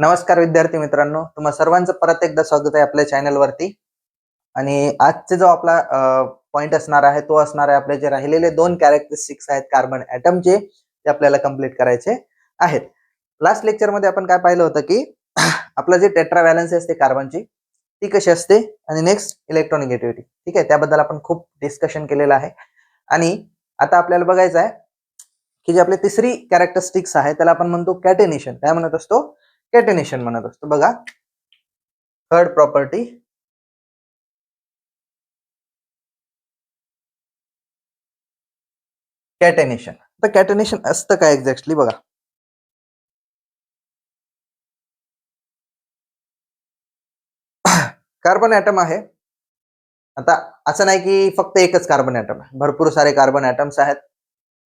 नमस्कार विद्यार्थी मित्रांनो, तुम्हा सर्वांचं परत एकदा स्वागत आहे आपल्या चॅनलवरती. आणि आजचे जो आपला पॉइंट असणार आहे तो असणार आहे आपले जे राहिलेले दोन कॅरेक्टरिस्टिक्स आहेत कार्बन ॲटमचे, ते आपल्याला कंप्लीट करायचे आहेत. लास्ट लेक्चरमध्ये आपण काय पाहिलं होतं की आपलं जे टेट्रा व्हॅलेन्सी असते कार्बनची ती कशी असते आणि नेक्स्ट इलेक्ट्रोनिगेटिव्हिटी. ठीक आहे, त्याबद्दल आपण खूप डिस्कशन केलेलं आहे. आणि आता आपल्याला बघायचं आहे की जे आपली तिसरी कॅरेक्टरिस्टिक्स आहे त्याला आपण म्हणतो कॅटेनेशन. काय म्हणत असतो? कॅटेनेशन म्हणत असतो. बघा, थर्ड प्रॉपर्टी कॅटेनेशन. तर कॅटेनेशन असतं काय एक्झॅक्टली बघा. कार्बन ॲटम आहे. आता असं नाही की फक्त एकच कार्बन ॲटम आहे, भरपूर सारे कार्बन ॲटम्स आहेत.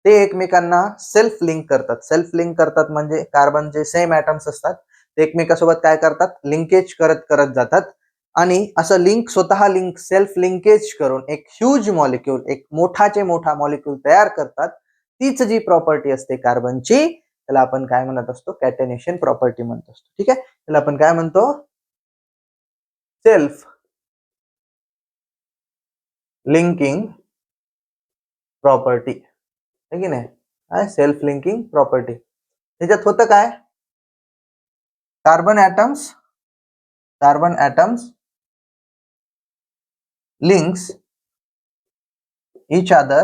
ते एकमेकांना सेल्फ लिंक करतात. सेल्फ लिंक करतात म्हणजे कार्बन जे सेम ॲटम्स असतात ते एकमेकांसोबत काय करतात, लिंकेज करत करत जातात. आणि असं लिंक स्वतः लिंक सेल्फ लिंकेज करून एक ह्यूज मॉलिक्यूल, एक मोठाचे मोठा मॉलिक्यूल तयार करतात. तीच जी प्रॉपर्टी असते कार्बनची त्याला आपण काय म्हणत असतो? कॅटेनेशन प्रॉपर्टी म्हणत असतो. ठीक आहे, त्याला आपण काय म्हणतो? Self linking property. है की नाही? Self linking property. त्याच्यात होतं काय? Carbon atoms links each other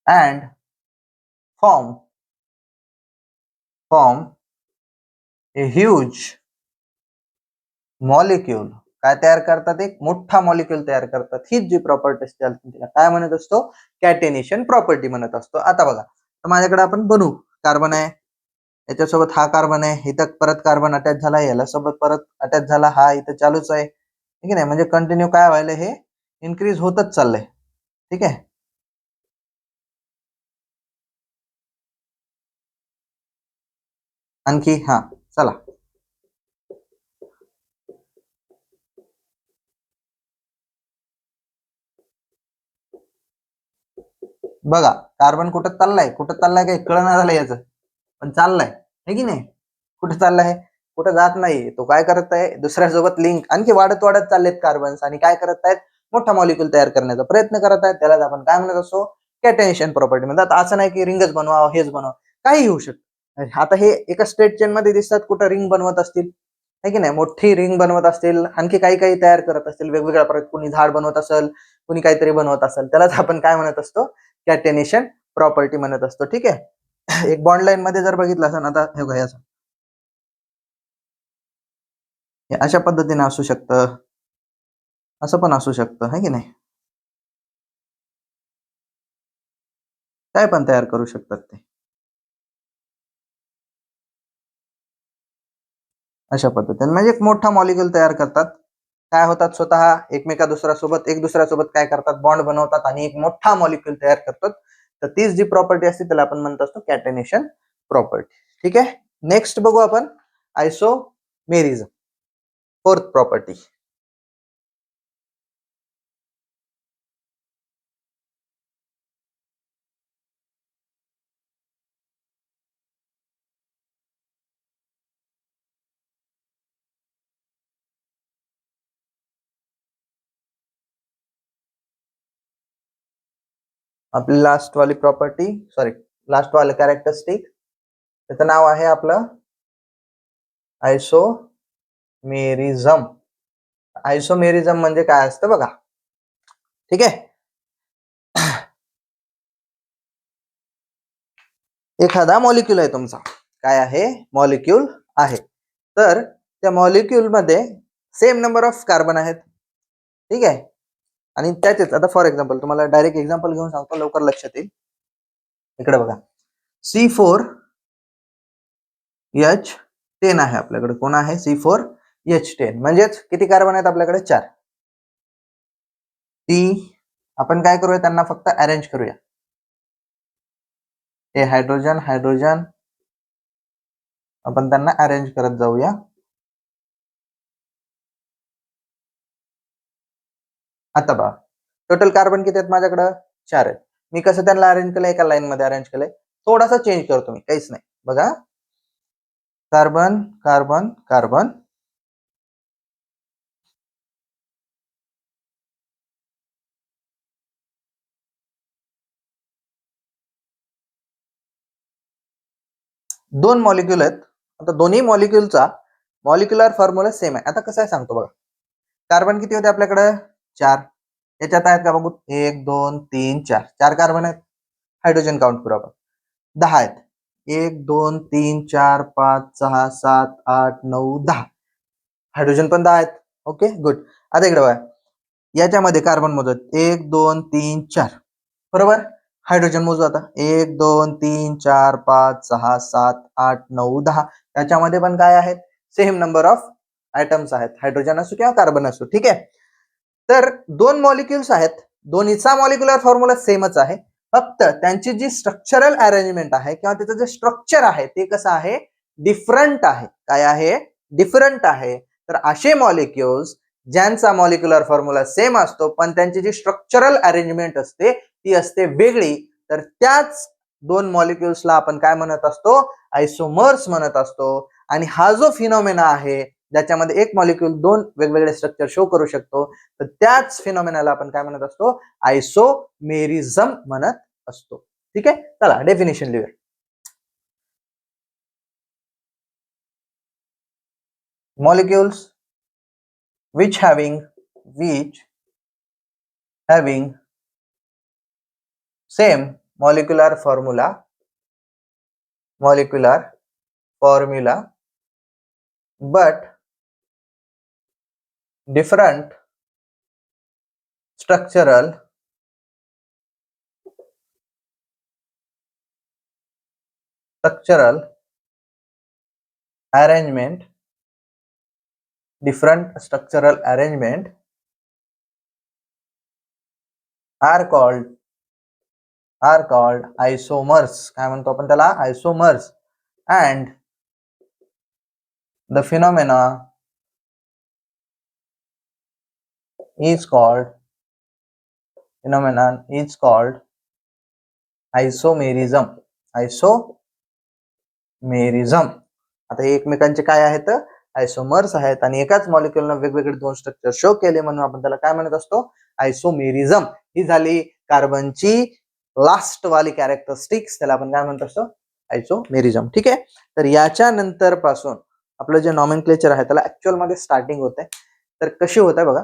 and form a huge molecule. काय तयार करतात? एक मोठा मॉलिक्यूल तयार करतात. हीच जी प्रॉपर्टी असते तिला काय म्हणत असतो? कॅटेनेशन प्रॉपर्टी म्हणत असतो. आता बघा, तर माझ्याकडे आपण बनवू. कार्बन आहे, याच्यासोबत हा कार्बन आहे, इथं परत कार्बन अटॅच झाला, याला सोबत परत अटॅच झाला, हा इथं चालूच आहे. ठीक आहे, म्हणजे कंटिन्यू काय व्हायला, हे इन्क्रीज होतच चाललंय. ठीक आहे, आणखी हा चला बघा, कार्बन कुठं चाललाय काही कळणार झालं याचं, पण चाललाय. है की नाही? कुठं चाललाय? कुठं जात नाही. तो काय करत आहे? दुसऱ्यासोबत लिंक आणखी वाढत वाढत चाललेत कार्बन्स आणि काय करत आहेत? मोठा मॉलिक्यूल तयार करण्याचा प्रयत्न करत आहेत. त्याला आपण काय म्हणत असतो? कॅटेनेशन प्रॉपर्टी म्हणतात. असं नाही की रिंगच बनवा, हेच बनवा, काही होऊ शकतं. आता हे एका स्ट्रेट चेन मध्ये दिसतात, कुठं रिंग बनवत असतील, है की नाही? मोठी रिंग बनवत असतील, आणखी काही काही तयार करत असतील वेगवेगळ्या प्रकारे. कोणी झाड बनवत असेल, कोणी काहीतरी बनवत असेल, त्यालाच आपण काय म्हणत असतो? कॅटेनेशन प्रॉपर्टी म्हणत असतो. ठीक आहे, एक बॉन्ड लाईन मध्ये जर बघितलं असेल, आता हे बघा, हे अशा पद्धतीने असू शकतं, असं पण असू शकतं, है की नाही? काय पण तयार करू शकतात ते अशा पद्धतीने. म्हणजे एक मोठा मॉलिक्यूल तयार करतात. काय होतात? स्वतः एक दुसऱ्यासोबत काय करतात? बॉन्ड बनवतात आणि एक मोठा मॉलिक्यूल तयार करतात. तर तीच जी प्रॉपर्टी असते त्याला आपण म्हणत असतो कॅटेनेशन प्रॉपर्टी. ठीक आहे, नेक्स्ट बघू आपण आयसोमेरिझम, फोर्थ प्रॉपर्टी. आपली लास्ट वाली प्रॉपर्टी, लास्ट वाले कॅरेक्टरिस्टिक, त्याचं नाव आहे आपलं आयसोमेरिझम. आयसोमेरिझम म्हणजे काय असतं बघा. ठीक आहे, एखादा मॉलिक्यूल आहे तुमचा, काय आहे? मॉलिक्यूल आहे. तर त्या मॉलिक्यूल मध्ये सेम नंबर ऑफ कार्बन आहेत. ठीक आहे, आणि त्याचेच आता फॉर एक्झाम्पल तुम्हाला डायरेक्ट एक्झाम्पल घेऊन सांगतो, लवकर लक्षात येईल. इकडे बघा, C4H10 आहे आपल्याकडे. कोण आहे? C4H10. म्हणजेच किती कार्बन आहेत आपल्याकडे? 4. ती आपण काय करूया? त्यांना फक्त अरेंज करूया. हे हायड्रोजन हायड्रोजन आपण त्यांना अरेंज करत जाऊया. आता बघा, टोटल कार्बन किती आहेत माझ्याकडे? 4 आहेत. मी कसं त्यांना अरेंज केलं? एका लाईन मध्ये अरेंज केलंय. थोडासा चेंज करतो मी, काहीच नाही. बघा, कार्बन कार्बन कार्बन, दोन मॉलिक्यूल आहेत. आता दोन्ही मॉलिक्यूलचा मॉलिक्युलर फॉर्म्युला सेम आहे. आता कसं आहे सांगतो बघा. कार्बन किती होते आपल्याकडे? 4. याच्यात आहेत का बघू? 1 2 3 4, 4 कार्बन आहेत. हायड्रोजन काउंट करू आपण. 10 आहेत. 1 2 3 4 5 6 7 8 9 10. हायड्रोजन पण 10 आहेत. Okay good. आता इकडे बघा, याच्यामध्ये कार्बन मोजत 1 2 3 4, बरोबर. हायड्रोजन मोजू आता. 1 2 3 4 5 6 7 8 9 10. त्याच्यामध्ये पण काय आहेत? सेम नंबर ऑफ आयटम्स आहेत, हायड्रोजन असो किंवा कार्बन असो. ठीक आहे. तर दोन मॉलिक्युल्स आहेत, दोन्हीचा मॉलिक्युलर फॉर्म्युला सेमच आहे, फक्त त्यांची जी स्ट्रक्चरल अरेंजमेंट आहे किंवा त्याचं जे स्ट्रक्चर आहे ते कसं आहे? डिफरंट आहे. काय आहे? डिफरंट आहे. तर असे मॉलिक्युल्स ज्यांचा मॉलिक्युलर फॉर्म्युला सेम असतो पण त्यांची जी स्ट्रक्चरल अरेंजमेंट असते ती असते वेगळी, तर त्याच दोन मॉलिक्युल्सला आपण काय म्हणत असतो? आयसोमर्स म्हणत असतो. आणि हा जो फिनॉमेना आहे ज्याच्यामध्ये एक मॉलिक्यूल दोन वेगवेगळे स्ट्रक्चर शो करू शकतो, तर त्याच फिनॉमेनाला आपण काय म्हणत असतो? आयसोमेरिझम म्हणत असतो. ठीक आहे. चला डेफिनेशन लिहूया. Molecules which having same molecular formula but different structural arrangement are called isomers. काय म्हणतो आपण त्याला? आयसोमर्स. and the phenomenon is called isomerism. आता हे एकमेकांचे काय आहेत? आयसोमर्स आहेत आणि एकाच मॉलिक्युलनं वेगवेगळे दोन स्ट्रक्चर शो केले म्हणून आपण त्याला काय म्हणत असतो? आयसोमेरिझम. ही झाली कार्बनची लास्ट वाली कॅरेक्टरिस्टिक्स, त्याला आपण काय म्हणत असतो? आयसोमेरिझम. ठीक आहे. तर याच्या नंतर पासून आपलं जे नॉमेनक्लेचर आहे त्याला ऍक्च्युअल मध्ये स्टार्टिंग होत आहे. तर कशी होत आहे बघा.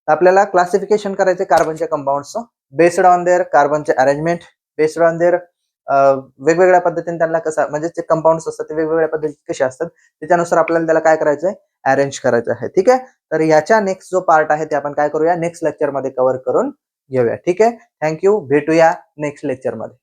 आपल्याला क्लासिफिकेशन करायचे कार्बनच्या कंपाऊंडचं बेस्ड ऑन देअर कार्बनचे अरेंजमेंट, बेस्ड ऑन देअर वेगवेगळ्या पद्धतीने त्यांना कसं म्हणजे जे कंपाऊंड्स असतात ते वेगवेगळ्या पद्धतीने कसे असतात त्याच्यानुसार आपल्याला त्याला काय करायचंय? अरेंज करायचं आहे. ठीक आहे. तर याच्या नेक्स्ट जो पार्ट आहे ते आपण काय करूया? नेक्स्ट लेक्चर मध्ये कव्हर करून घेऊया. ठीक आहे. थँक्यू. भेटूया नेक्स्ट लेक्चर मध्ये.